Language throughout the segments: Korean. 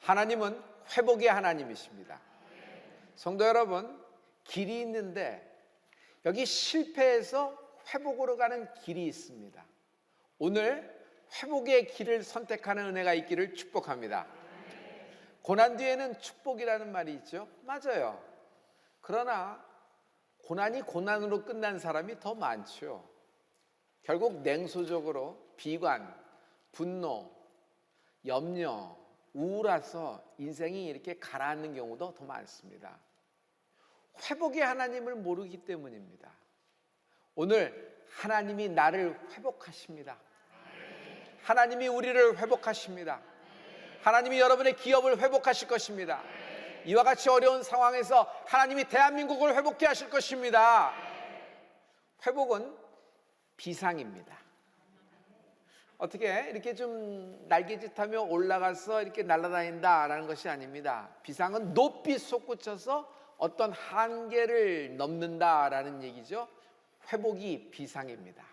하나님은 회복의 하나님이십니다. 성도 여러분, 길이 있는데 여기 실패해서 회복으로 가는 길이 있습니다. 오늘 회복의 길을 선택하는 은혜가 있기를 축복합니다. 고난 뒤에는 축복이라는 말이 있죠. 맞아요. 그러나 고난이 고난으로 끝난 사람이 더 많죠. 결국 냉소적으로 비관, 분노, 염려, 우울해서 인생이 이렇게 가라앉는 경우도 더 많습니다. 회복의 하나님을 모르기 때문입니다. 오늘 하나님이 나를 회복하십니다. 하나님이 우리를 회복하십니다. 하나님이 여러분의 기업을 회복하실 것입니다. 이와 같이 어려운 상황에서 하나님이 대한민국을 회복케 하실 것입니다. 회복은 비상입니다. 어떻게 이렇게 좀 날개짓하며 올라가서 이렇게 날아다닌다라는 것이 아닙니다. 비상은 높이 솟구쳐서 어떤 한계를 넘는다라는 얘기죠. 회복이 비상입니다.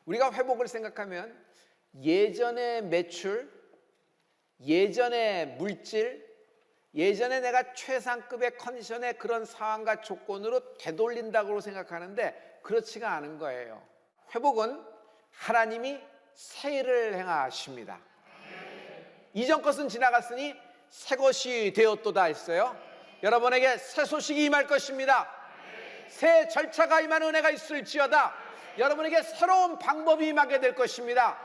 우리가 회복을 생각하면 예전의 매출, 예전의 물질, 예전에 내가 최상급의 컨디션의 그런 상황과 조건으로 되돌린다고 생각하는데 그렇지가 않은 거예요. 회복은 하나님이 새 일을 행하십니다. 이전 것은 지나갔으니 새 것이 되었도다 했어요. 여러분에게 새 소식이 임할 것입니다. 새 절차가 임하는 은혜가 있을지어다. 여러분에게 새로운 방법이 임하게 될 것입니다.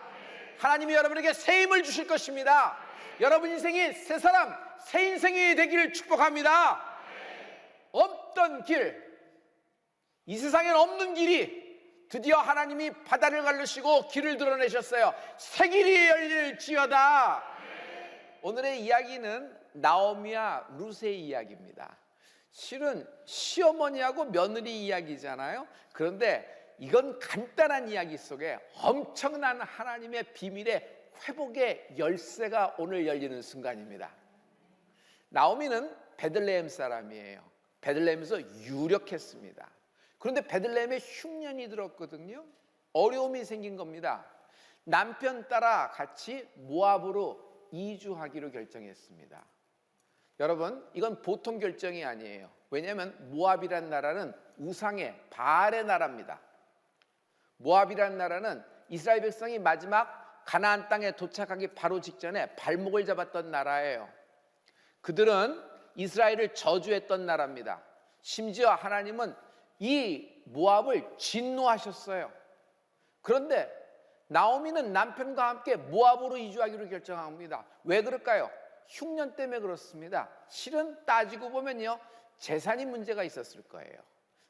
하나님이 여러분에게 새 힘을 주실 것입니다. 여러분 인생이 새 사람, 새 인생이 되기를 축복합니다. 없던 길, 이 세상엔 없는 길이 드디어 하나님이 바다를 가르시고 길을 드러내셨어요. 새 길이 열릴지어다. 오늘의 이야기는 나오미와 룻의 이야기입니다. 실은 시어머니하고 며느리 이야기잖아요. 그런데 이건 간단한 이야기 속에 엄청난 하나님의 비밀의 회복의 열쇠가 오늘 열리는 순간입니다. 나오미는 베들레헴 사람이에요. 베들레헴에서 유력했습니다. 그런데 베들레헴에 흉년이 들었거든요. 어려움이 생긴 겁니다. 남편 따라 같이 모압으로 이주하기로 결정했습니다. 여러분, 이건 보통 결정이 아니에요. 왜냐하면 모압이란 나라는 우상의 바알의 나라입니다. 모압이란 나라는 이스라엘 백성이 마지막 가나안 땅에 도착하기 바로 직전에 발목을 잡았던 나라예요. 그들은 이스라엘을 저주했던 나라입니다. 심지어 하나님은 이 모압을 진노하셨어요. 그런데 나오미는 남편과 함께 모압으로 이주하기로 결정합니다. 왜 그럴까요? 흉년 때문에 그렇습니다. 실은 따지고 보면요, 재산이 문제가 있었을 거예요.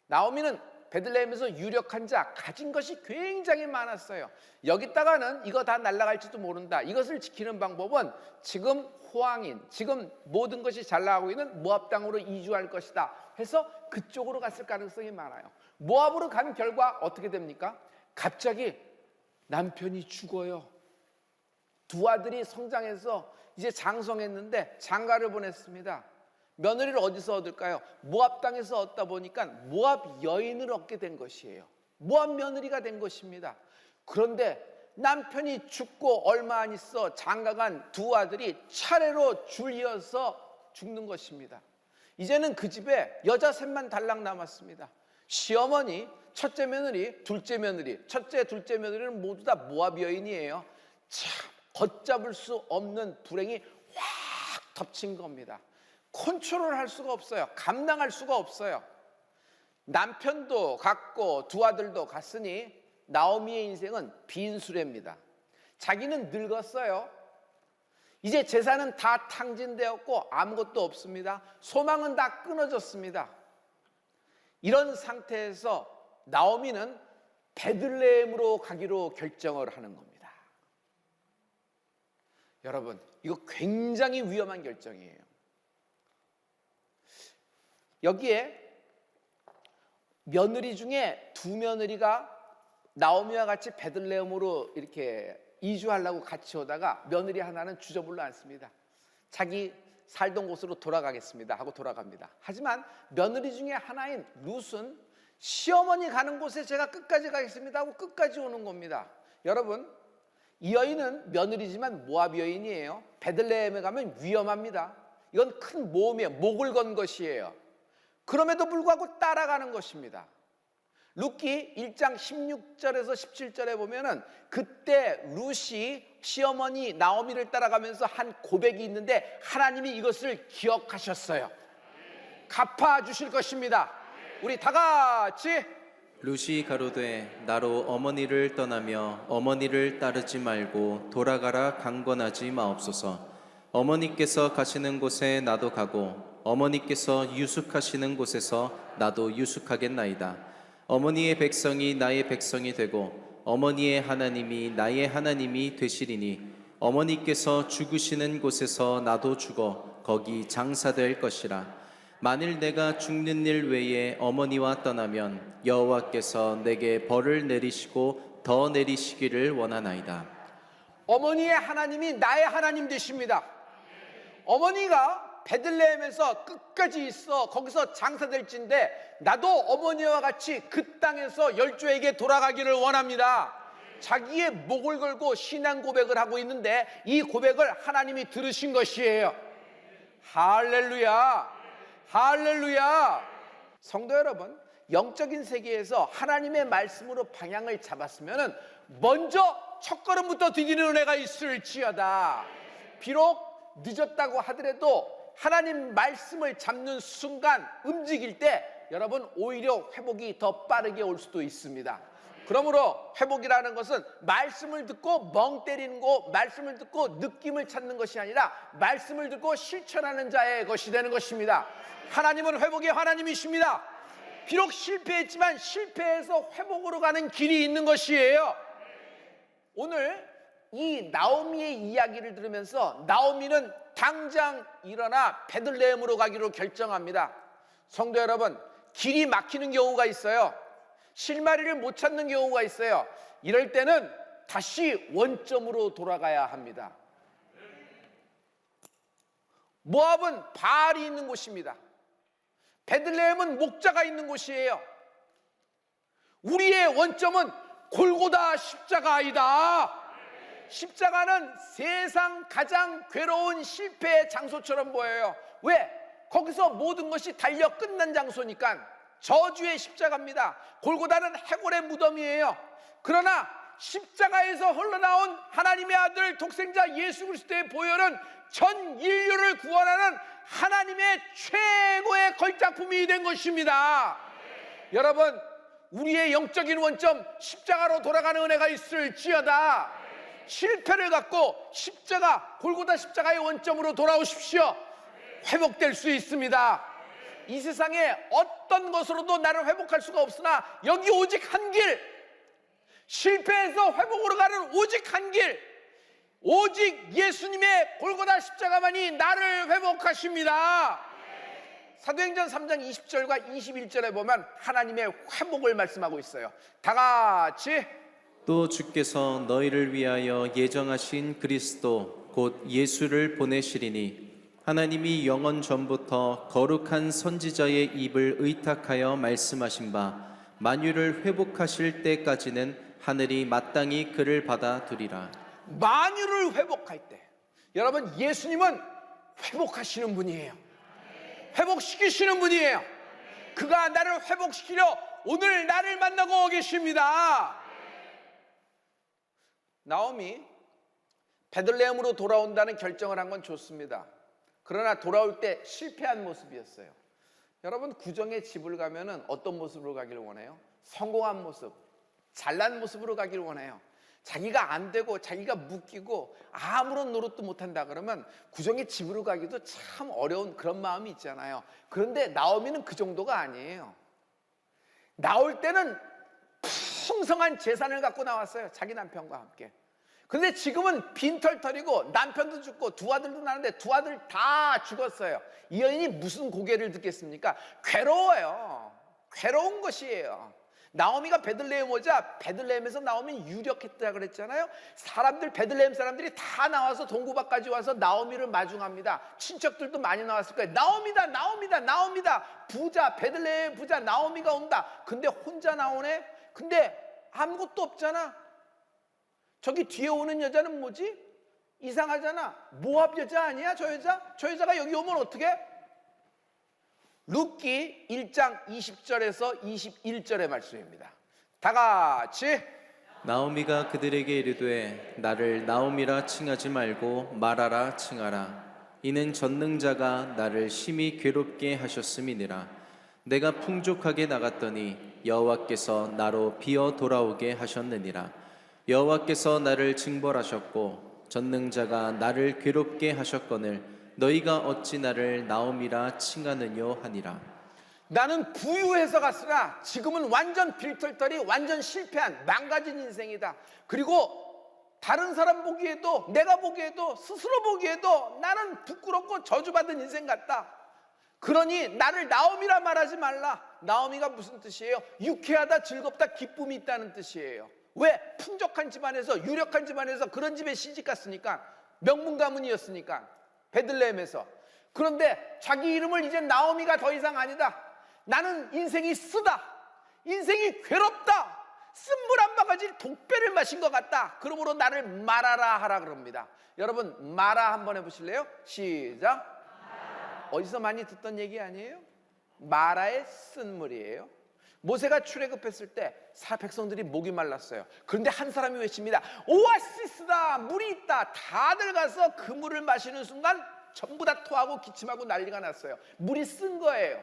나오미는 베들레헴에서 유력한 자, 가진 것이 굉장히 많았어요. 여기다가는 이거 다 날아갈지도 모른다. 이것을 지키는 방법은 지금 호황인, 지금 모든 것이 잘 나가고 있는 모압 땅으로 이주할 것이다 해서 그쪽으로 갔을 가능성이 많아요. 모압으로 간 결과 어떻게 됩니까? 갑자기 남편이 죽어요. 두 아들이 성장해서 이제 장성했는데 장가를 보냈습니다. 며느리를 어디서 얻을까요? 모압 땅에서 얻다 보니까 모압 여인을 얻게 된 것이에요. 모압 며느리가 된 것입니다. 그런데 남편이 죽고 얼마 안 있어 장가간 두 아들이 차례로 줄이어서 죽는 것입니다. 이제는 그 집에 여자 셋만 달랑 남았습니다. 시어머니, 첫째 며느리, 둘째 며느리. 첫째, 둘째 며느리는 모두 다 모압 여인이에요. 참 걷잡을 수 없는 불행이 확 덮친 겁니다. 컨트롤할 수가 없어요. 감당할 수가 없어요. 남편도 갔고 두 아들도 갔으니 나오미의 인생은 빈수레입니다. 자기는 늙었어요. 이제 재산은 다 탕진되었고 아무것도 없습니다. 소망은 다 끊어졌습니다. 이런 상태에서 나오미는 베들레헴으로 가기로 결정을 하는 겁니다. 여러분, 이거 굉장히 위험한 결정이에요. 여기에 며느리 중에 두 며느리가 나오미와 같이 베들레헴으로 이렇게 이주하려고 같이 오다가 며느리 하나는 주저불러 앉습니다. 자기 살던 곳으로 돌아가겠습니다 하고 돌아갑니다. 하지만 며느리 중에 하나인 룻은 시어머니 가는 곳에 제가 끝까지 가겠습니다 하고 끝까지 오는 겁니다. 여러분, 이 여인은 며느리지만 모압 여인이에요. 베들레헴에 가면 위험합니다. 이건 큰 모험이에요. 목을 건 것이에요. 그럼에도 불구하고 따라가는 것입니다. 룻기 1장 16절에서 17절에 보면은 그때 룻이 시어머니 나오미를 따라가면서 한 고백이 있는데 하나님이 이것을 기억하셨어요. 갚아주실 것입니다. 우리 다 같이 룻이 가로되 나로 어머니를 떠나며 어머니를 따르지 말고 돌아가라 강권하지 마옵소서. 어머니께서 가시는 곳에 나도 가고 어머니께서 유숙하시는 곳에서 나도 유숙하겠나이다. 어머니의 백성이 나의 백성이 되고 어머니의 하나님이 나의 하나님이 되시리니 어머니께서 죽으시는 곳에서 나도 죽어 거기 장사될 것이라. 만일 내가 죽는 일 외에 어머니와 떠나면 여호와께서 내게 벌을 내리시고 더 내리시기를 원하나이다. 어머니의 하나님이 나의 하나님 되십니다. 어머니가 베들레헴에서 끝까지 있어 거기서 장사될진데 나도 어머니와 같이 그 땅에서 열조에게 돌아가기를 원합니다. 자기의 목을 걸고 신앙 고백을 하고 있는데 이 고백을 하나님이 들으신 것이에요. 할렐루야, 할렐루야. 성도 여러분, 영적인 세계에서 하나님의 말씀으로 방향을 잡았으면 먼저 첫걸음부터 디디는 은혜가 있을지어다. 비록 늦었다고 하더라도 하나님 말씀을 잡는 순간 움직일 때 여러분 오히려 회복이 더 빠르게 올 수도 있습니다. 그러므로 회복이라는 것은 말씀을 듣고 멍 때리는 거, 말씀을 듣고 느낌을 찾는 것이 아니라 말씀을 듣고 실천하는 자의 것이 되는 것입니다. 하나님은 회복의 하나님이십니다. 비록 실패했지만 실패해서 회복으로 가는 길이 있는 것이에요. 오늘 이 나오미의 이야기를 들으면서 나오미는 당장 일어나 베들레헴으로 가기로 결정합니다. 성도 여러분, 길이 막히는 경우가 있어요. 실마리를 못 찾는 경우가 있어요. 이럴 때는 다시 원점으로 돌아가야 합니다. 모압은 바알이 있는 곳입니다. 베들레헴은 목자가 있는 곳이에요. 우리의 원점은 골고다 십자가이다. 십자가는 세상 가장 괴로운 실패의 장소처럼 보여요. 왜? 거기서 모든 것이 달려 끝난 장소니까. 저주의 십자가입니다. 골고다는 해골의 무덤이에요. 그러나 십자가에서 흘러나온 하나님의 아들 독생자 예수 그리스도의 보혈은 전 인류를 구원하는 하나님의 최고의 걸작품이 된 것입니다. 여러분, 우리의 영적인 원점 십자가로 돌아가는 은혜가 있을지어다. 실패를 갖고 십자가, 골고다 십자가의 원점으로 돌아오십시오. 회복될 수 있습니다. 이 세상에 어떤 것으로도 나를 회복할 수가 없으나 여기 오직 한 길, 실패해서 회복으로 가는 오직 한 길, 오직 예수님의 골고다 십자가만이 나를 회복하십니다. 사도행전 3장 20절과 21절에 보면 하나님의 회복을 말씀하고 있어요. 다 같이 또 주께서 너희를 위하여 예정하신 그리스도 곧 예수를 보내시리니 하나님이 영원 전부터 거룩한 선지자의 입을 의탁하여 말씀하신 바 만유를 회복하실 때까지는 하늘이 마땅히 그를 받아두리라. 만유를 회복할 때, 여러분, 예수님은 회복하시는 분이에요. 회복시키시는 분이에요. 그가 나를 회복시키려 오늘 나를 만나고 계십니다. 나오미 베들레헴으로 돌아온다는 결정을 한 건 좋습니다. 그러나 돌아올 때 실패한 모습이었어요. 여러분, 구정의 집을 가면은 어떤 모습으로 가기를 원해요? 성공한 모습, 잘난 모습으로 가기를 원해요. 자기가 안 되고 자기가 묶이고 아무런 노릇도 못한다 그러면 구정의 집으로 가기도 참 어려운 그런 마음이 있잖아요. 그런데 나오미는 그 정도가 아니에요. 나올 때는 풍성한 재산을 갖고 나왔어요. 자기 남편과 함께. 근데 지금은 빈털털이고 남편도 죽고 두 아들도 나는데 두 아들 다 죽었어요. 이 여인이 무슨 고개를 듣겠습니까? 괴로워요. 괴로운 것이에요. 나오미가 베들레헴 오자 베들레헴에서 나오면 유력했다 그랬잖아요. 사람들, 베들레헴 사람들이 다 나와서 동구박까지 와서 나오미를 마중합니다. 친척들도 많이 나왔을 거예요. 나오미다, 나오미다, 나오미다. 부자, 베들레헴 부자 나오미가 온다. 근데 혼자 나오네. 근데 아무것도 없잖아. 저기 뒤에 오는 여자는 뭐지? 이상하잖아. 모압 여자 아니야? 저 여자? 저 여자가 여기 오면 어떻게? 룻기 1장 20절에서 21절의 말씀입니다. 다 같이. 나오미가 그들에게 이르되 나를 나오미라 칭하지 말고 마라라 칭하라. 이는 전능자가 나를 심히 괴롭게 하셨음이니라. 내가 풍족하게 나갔더니 여호와께서 나로 비어 돌아오게 하셨느니라. 여호와께서 나를 징벌하셨고 전능자가 나를 괴롭게 하셨거늘 너희가 어찌 나를 나오미라 칭하느뇨 하니라. 나는 부유해서 갔으나 지금은 완전 빌털털이 완전 실패한 망가진 인생이다. 그리고 다른 사람 보기에도 내가 보기에도 스스로 보기에도 나는 부끄럽고 저주받은 인생 같다. 그러니 나를 나오미라 말하지 말라. 나오미가 무슨 뜻이에요? 유쾌하다, 즐겁다, 기쁨이 있다는 뜻이에요. 왜? 풍족한 집안에서, 유력한 집안에서 그런 집에 시집 갔으니까, 명문 가문이었으니까, 베들레헴에서. 그런데 자기 이름을 이제 나오미가 더 이상 아니다. 나는 인생이 쓰다, 인생이 괴롭다, 쓴물 한 바가지 독배를 마신 것 같다. 그러므로 나를 말하라 하라 그럽니다. 여러분 말아 한번 해보실래요? 시작. 어디서 많이 듣던 얘기 아니에요? 마라의 쓴물이에요. 모세가 출애굽했을 때 백성들이 목이 말랐어요. 그런데 한 사람이 외칩니다. 오아시스다, 물이 있다. 다들 가서 그 물을 마시는 순간 전부 다 토하고 기침하고 난리가 났어요. 물이 쓴 거예요.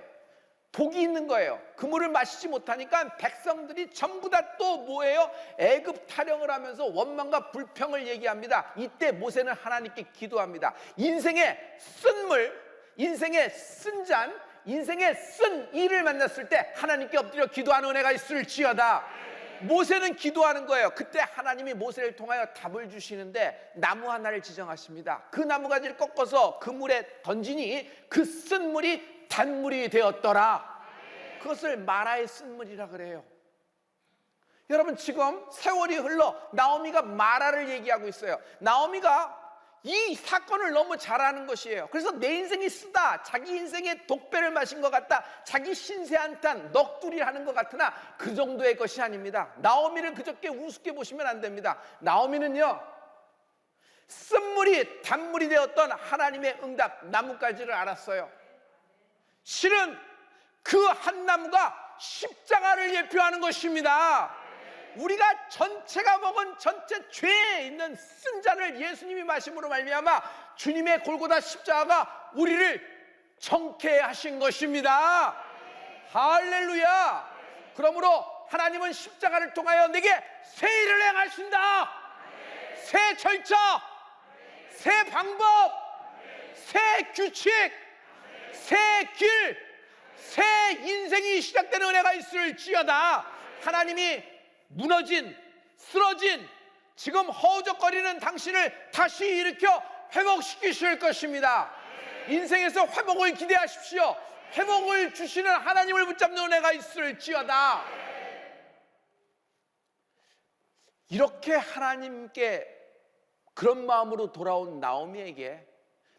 복이 있는 거예요. 그 물을 마시지 못하니까 백성들이 전부 다 또 뭐예요? 애굽 타령을 하면서 원망과 불평을 얘기합니다. 이때 모세는 하나님께 기도합니다. 인생의 쓴 물, 인생의 쓴 잔, 인생의 쓴 일을 만났을 때 하나님께 엎드려 기도하는 은혜가 있을지어다. 모세는 기도하는 거예요. 그때 하나님이 모세를 통하여 답을 주시는데 나무 하나를 지정하십니다. 그 나무 가지를 꺾어서 그 물에 던지니 그 쓴 물이 단물이 되었더라. 그것을 마라의 쓴물이라 그래요. 여러분 지금 세월이 흘러 나오미가 마라를 얘기하고 있어요. 나오미가 이 사건을 너무 잘 아는 것이에요. 그래서 내 인생이 쓰다, 자기 인생에 독배를 마신 것 같다, 자기 신세 한탄, 넋두리 하는 것 같으나 그 정도의 것이 아닙니다. 나오미를 그저께 우습게 보시면 안 됩니다. 나오미는요, 쓴물이 단물이 되었던 하나님의 응답, 나뭇가지를 알았어요. 실은 그 한 나무가 십자가를 예표하는 것입니다. 우리가 전체가 먹은 전체 죄에 있는 쓴 잔을 예수님이 마심으로 말미암아 주님의 골고다 십자가가 우리를 정케 하신 것입니다. 할렐루야. 그러므로 하나님은 십자가를 통하여 내게 새 일을 행하신다. 새 절차, 새 방법, 새 규칙, 새 길, 새 인생이 시작되는 은혜가 있을지어다. 하나님이 무너진, 쓰러진, 지금 허우적거리는 당신을 다시 일으켜 회복시키실 것입니다. 인생에서 회복을 기대하십시오. 회복을 주시는 하나님을 붙잡는 은혜가 있을지어다. 이렇게 하나님께 그런 마음으로 돌아온 나오미에게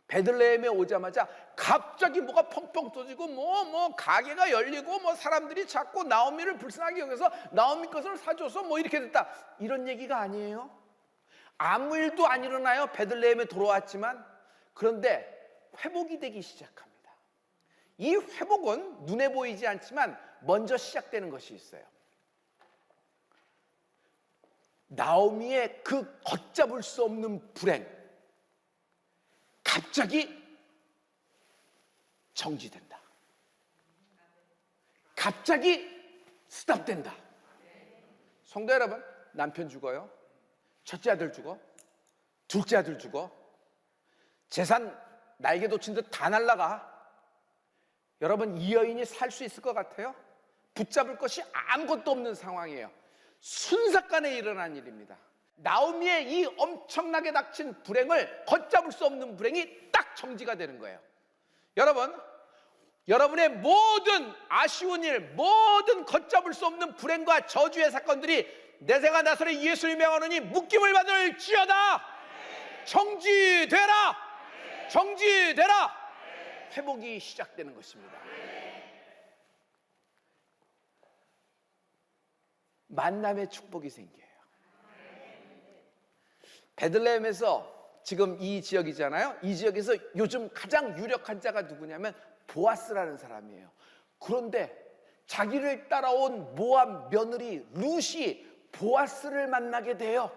베들레헴에 오자마자 갑자기 뭐가 펑펑 터지고 뭐 가게가 열리고 뭐 사람들이 자꾸 나오미를 불쌍하게 여겨서 나오미 것을 사줘서 뭐 이렇게 됐다, 이런 얘기가 아니에요. 아무 일도 안 일어나요. 베들레헴에 돌아왔지만. 그런데 회복이 되기 시작합니다. 이 회복은 눈에 보이지 않지만 먼저 시작되는 것이 있어요. 나오미의 그 걷잡을 수 없는 불행, 갑자기 정지된다. 갑자기 스탑된다. 성도 여러분, 남편 죽어요. 첫째 아들 죽어. 둘째 아들 죽어. 재산 날개 돋친 듯 다 날라가. 여러분, 이 여인이 살 수 있을 것 같아요? 붙잡을 것이 아무것도 없는 상황이에요. 순삭간에 일어난 일입니다. 나오미의 이 엄청나게 닥친 불행을 걷잡을 수 없는 불행이 딱 정지가 되는 거예요. 여러분, 여러분의 모든 아쉬운 일, 모든 걷잡을 수 없는 불행과 저주의 사건들이 내세가 나서리 예수의 명하노니 묶임을 받을지어다. 정지되라. 정지되라. 회복이 시작되는 것입니다. 만남의 축복이 생겨요. 베들레헴에서 지금 이 지역이잖아요. 이 지역에서 요즘 가장 유력한 자가 누구냐면 보아스라는 사람이에요. 그런데 자기를 따라온 모압 며느리 룻이 보아스를 만나게 돼요.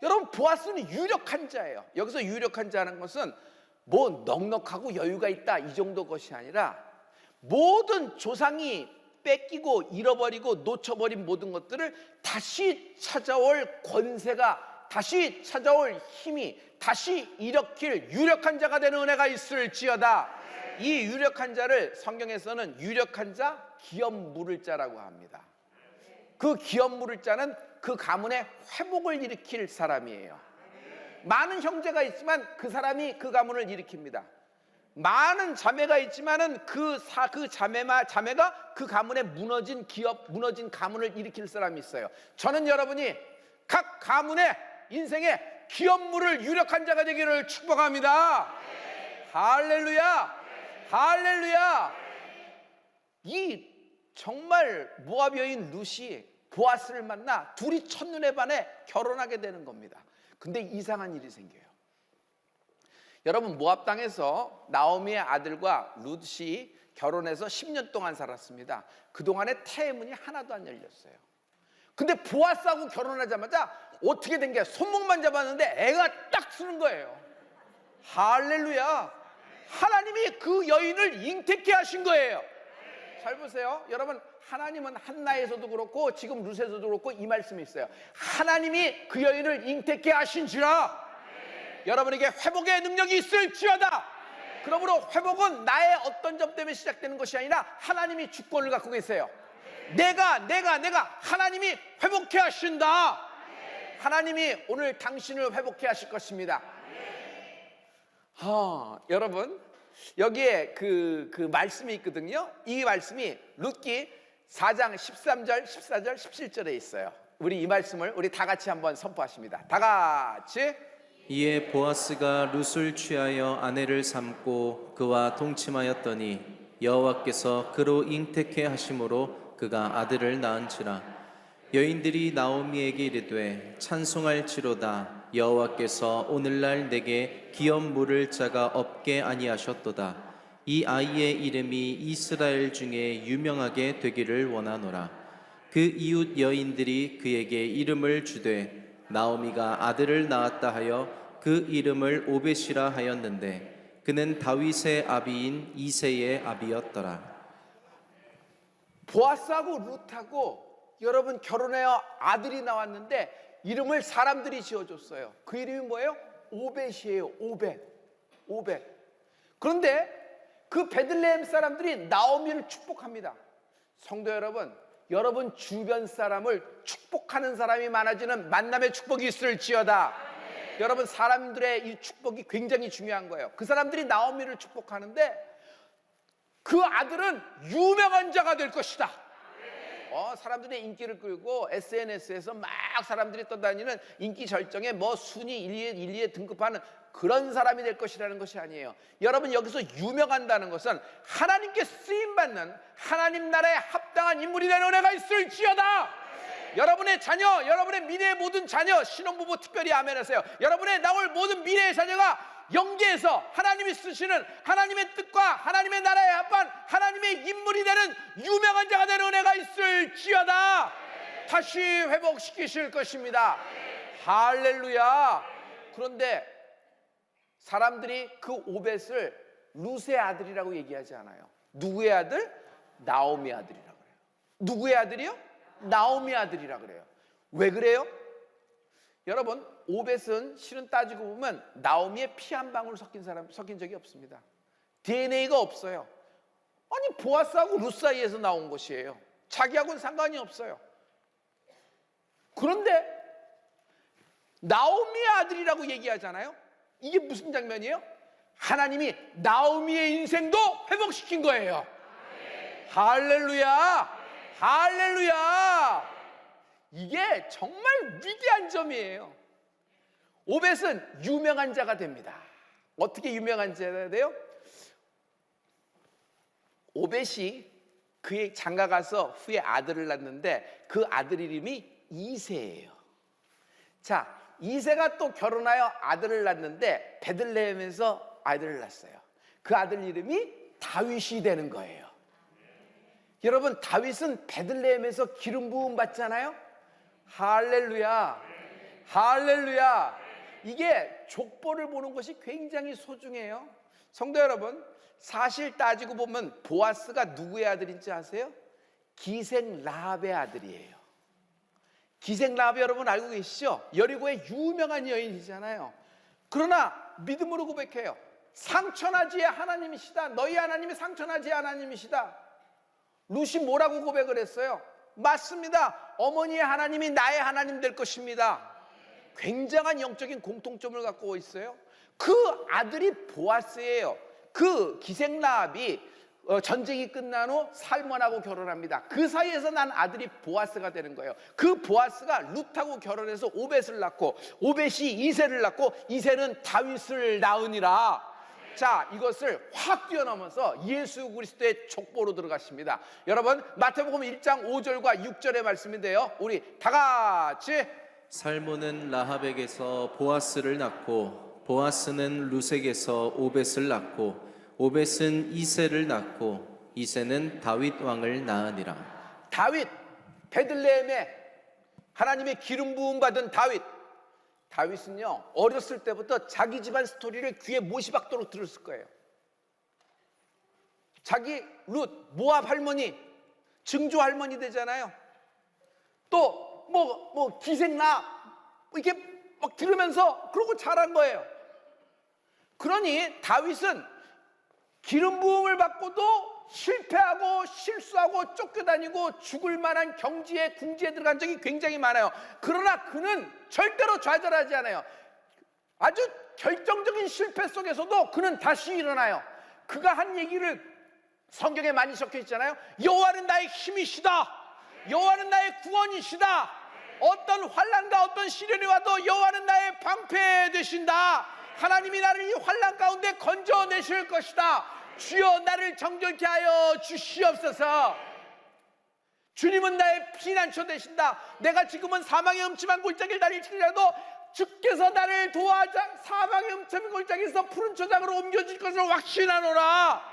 여러분, 보아스는 유력한 자예요. 여기서 유력한 자는 것은 뭐 넉넉하고 여유가 있다 이 정도 것이 아니라 모든 조상이 뺏기고 잃어버리고 놓쳐버린 모든 것들을 다시 찾아올 권세가, 다시 찾아올 힘이, 다시 일으킬 유력한 자가 되는 은혜가 있을지어다. 이 유력한 자를 성경에서는 유력한 자, 기업 물을 자라고 합니다. 그 기업 물을 자는 그 가문의 회복을 일으킬 사람이에요. 많은 형제가 있지만 그 사람이 그 가문을 일으킵니다. 많은 자매가 있지만은 그 자매가 그 가문의 무너진 기업, 무너진 가문을 일으킬 사람이 있어요. 저는 여러분이 각 가문의 인생의 기업물을 유력한 자가 되기를 축복합니다. 할렐루야, 할렐루야. 이 정말 모압 여인 룻이 보아스를 만나 둘이 첫눈에 반해 결혼하게 되는 겁니다. 근데 이상한 일이 생겨요. 여러분, 모압 땅에서 나오미의 아들과 룻이 결혼해서 10년 동안 살았습니다. 그동안에 태문이 하나도 안 열렸어요. 근데 보아스하고 결혼하자마자 어떻게 된 게, 손목만 잡았는데 애가 딱 쓰는 거예요. 할렐루야. 하나님이 그 여인을 잉태케 하신 거예요. 잘 보세요. 여러분, 하나님은 한나에서도 그렇고 지금 룻에서도 그렇고 이 말씀이 있어요. 하나님이 그 여인을 잉태케 하신지라 여러분에게 회복의 능력이 있을지어다. 그러므로 회복은 나의 어떤 점 때문에 시작되는 것이 아니라 하나님이 주권을 갖고 계세요. 내가 하나님이 회복케 하신다. 하나님이 오늘 당신을 회복케 하실 것입니다. 여러분, 여기에 그 말씀이 있거든요. 이 말씀이 룻기 4장 13절, 14절, 17절에 있어요. 우리 이 말씀을 우리 다 같이 한번 선포하십니다. 다 같이. 이에 보아스가 룻을 취하여 아내를 삼고 그와 동침하였더니 여호와께서 그로 잉태케 하심으로 그가 아들을 낳은지라. 여인들이 나오미에게 이르되 찬송할지로다. 여호와께서 오늘날 내게 기업 물을 자가 없게 아니하셨도다. 이 아이의 이름이 이스라엘 중에 유명하게 되기를 원하노라. 그 이웃 여인들이 그에게 이름을 주되 나오미가 아들을 낳았다 하여 그 이름을 오벳이라 하였는데 그는 다윗의 아비인 이새의 아비였더라. 보아스하고 룻하고 여러분 결혼해야 아들이 나왔는데 이름을 사람들이 지어줬어요. 그 이름이 뭐예요? 오벳이에요. 오벳. 그런데 그 베들레헴 사람들이 나오미를 축복합니다. 성도 여러분, 여러분 주변 사람을 축복하는 사람이 많아지는 만남의 축복이 있을지어다. 여러분, 사람들의 이 축복이 굉장히 중요한 거예요. 그 사람들이 나오미를 축복하는데 그 아들은 유명한 자가 될 것이다. 사람들의 인기를 끌고 SNS에서 막 사람들이 떠다니는 인기 절정에 뭐 순위 1, 2에 등급하는 그런 사람이 될 것이라는 것이 아니에요. 여러분, 여기서 유명한다는 것은 하나님께 쓰임받는 하나님 나라에 합당한 인물이 되는 은혜가 있을지어다. 여러분의 자녀, 여러분의 미래의 모든 자녀, 신혼부부 특별히 아멘하세요. 여러분의 나올 모든 미래의 자녀가 영계에서 하나님이 쓰시는 하나님의 뜻과 하나님의 나라에 합한 하나님의 인물이 되는 유명한 자가 되는 은혜가 있을지어다. 다시 회복시키실 것입니다. 할렐루야. 그런데 사람들이 그 오벳을 룻의 아들이라고 얘기하지 않아요. 누구의 아들? 나오미 아들이라고 그래요. 누구의 아들이요? 나오미 아들이라 그래요. 왜 그래요? 여러분, 오벳은 실은 따지고 보면 나오미의 피 한 방울 섞인 적이 없습니다. DNA가 없어요. 아니, 보아스하고 룻 사이에서 나온 것이에요. 자기하고는 상관이 없어요. 그런데 나오미의 아들이라고 얘기하잖아요. 이게 무슨 장면이에요? 하나님이 나오미의 인생도 회복시킨 거예요. 할렐루야. 할렐루야. 이게 정말 위대한 점이에요. 오벳은 유명한 자가 됩니다. 어떻게 유명한 자가 돼요? 오벳이 그의 장가 가서 후에 아들을 낳는데 그 아들 이름이 이새예요. 자, 이새가 또 결혼하여 아들을 낳는데 베들레헴에서 아들을 낳았어요. 그 아들 이름이 다윗이 되는 거예요. 여러분, 다윗은 베들레헴에서 기름 부음 받잖아요. 할렐루야, 할렐루야. 이게 족보를 보는 것이 굉장히 소중해요. 성도 여러분, 사실 따지고 보면 보아스가 누구의 아들인지 아세요? 기생 라합의 아들이에요. 기생 라합 여러분 알고 계시죠? 여리고의 유명한 여인이잖아요. 그러나 믿음으로 고백해요. 상천하지의 하나님이시다. 너희 하나님이 상천하지의 하나님이시다. 룻이 뭐라고 고백을 했어요? 맞습니다. 어머니의 하나님이 나의 하나님 될 것입니다. 굉장한 영적인 공통점을 갖고 있어요. 그 아들이 보아스예요. 그 기생 라합이 전쟁이 끝난 후 살몬하고 결혼합니다. 그 사이에서 난 아들이 보아스가 되는 거예요. 그 보아스가 룻하고 결혼해서 오벳을 낳고, 오벳이 이새를 낳고, 이새는 다윗을 낳으니라. 자, 이것을 확 뛰어넘어서 예수 그리스도의 족보로 들어갔습니다. 여러분, 마태복음 1장 5절과 6절의 말씀인데요, 우리 다 같이. 살몬은 라합에게서 보아스를 낳고, 보아스는 룻에게서 오벳을 낳고, 오벳은 이새를 낳고, 이새는 다윗 왕을 낳으니라. 다윗, 베들레헴에 하나님의 기름 부음 받은 다윗. 다윗은요, 어렸을 때부터 자기 집안 스토리를 귀에 못이 박도록 들었을 거예요. 자기 룻, 모압 할머니, 증조 할머니 되잖아요. 또 기생 라합 이렇게 막 들으면서 그러고 자란 거예요. 그러니 다윗은 기름 부음을 받고도 실패하고 실수하고 쫓겨다니고 죽을 만한 경지에 궁지에 들어간 적이 굉장히 많아요. 그러나 그는 절대로 좌절하지 않아요. 아주 결정적인 실패 속에서도 그는 다시 일어나요. 그가 한 얘기를 성경에 많이 적혀 있잖아요. 여호와는 나의 힘이시다. 여호와는 나의 구원이시다. 어떤 환난과 어떤 시련이 와도 여호와는 나의 방패 되신다. 하나님이 나를 이 환난 가운데 건져내실 것이다. 주여 나를 정결케 하여 주시옵소서. 주님은 나의 피난처 되신다. 내가 지금은 사망의 음침한 골짜기를 다닐지라도 주께서 나를 도와자 사망의 음침한 골짜기에서 푸른 초장으로 옮겨줄 것을 확신하노라.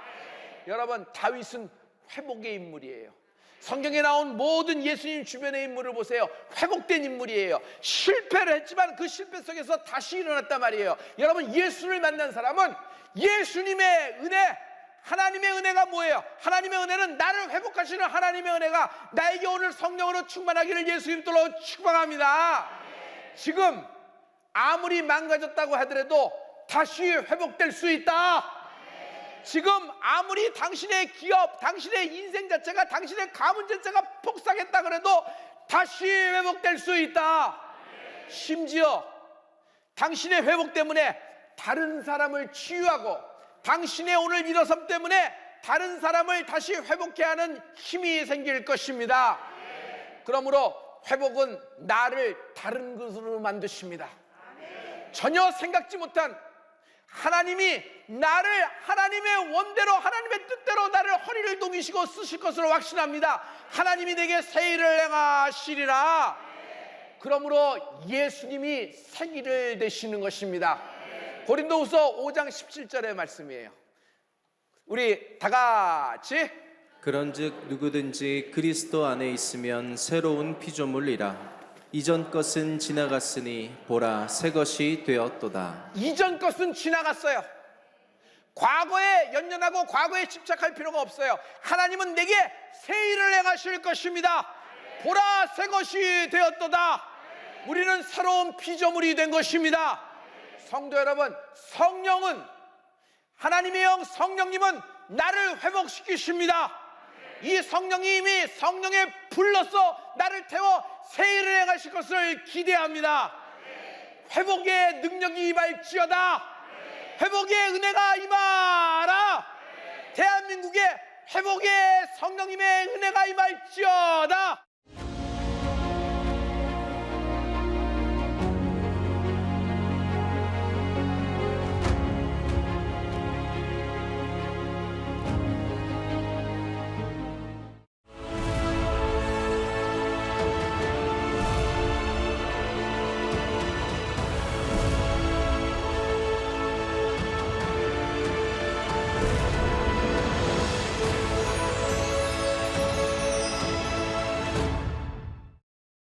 여러분, 다윗은 회복의 인물이에요. 성경에 나온 모든 예수님 주변의 인물을 보세요. 회복된 인물이에요. 실패를 했지만 그 실패 속에서 다시 일어났단 말이에요. 여러분, 예수를 만난 사람은 예수님의 은혜, 하나님의 은혜가 뭐예요? 하나님의 은혜는 나를 회복하시는 하나님의 은혜가 나에게 오늘 성령으로 충만하기를 예수 이름으로 축복합니다. 지금 아무리 망가졌다고 하더라도 다시 회복될 수 있다. 지금 아무리 당신의 기업, 당신의 인생 자체가, 당신의 가문 자체가 폭삭했다 그래도 다시 회복될 수 있다. 심지어 당신의 회복 때문에 다른 사람을 치유하고, 당신의 오늘 일어섬 때문에 다른 사람을 다시 회복해 하는 힘이 생길 것입니다. 그러므로 회복은 나를 다른 것으로 만드십니다. 전혀 생각지 못한 하나님이 나를 하나님의 원대로, 하나님의 뜻대로 나를 허리를 동이시고 쓰실 것으로 확신합니다. 하나님이 내게 새 일을 행하시리라. 그러므로 예수님이 생일을 되시는 것입니다. 고린도후서 5장 17절의 말씀이에요. 우리 다 같이. 그런즉 누구든지 그리스도 안에 있으면 새로운 피조물이라. 이전 것은 지나갔으니 보라 새 것이 되었도다. 이전 것은 지나갔어요. 과거에 연연하고 과거에 집착할 필요가 없어요. 하나님은 내게 새 일을 행하실 것입니다. 보라 새 것이 되었도다. 우리는 새로운 피조물이 된 것입니다. 성도 여러분, 성령은, 하나님의 영 성령님은 나를 회복시키십니다. 이 성령님이 성령에 불러서 나를 태워 새 일을 행하실 것을 기대합니다. 회복의 능력이 임할지어다. 회복의 은혜가 임하라. 대한민국에 회복의 성령님의 은혜가 임할지어다.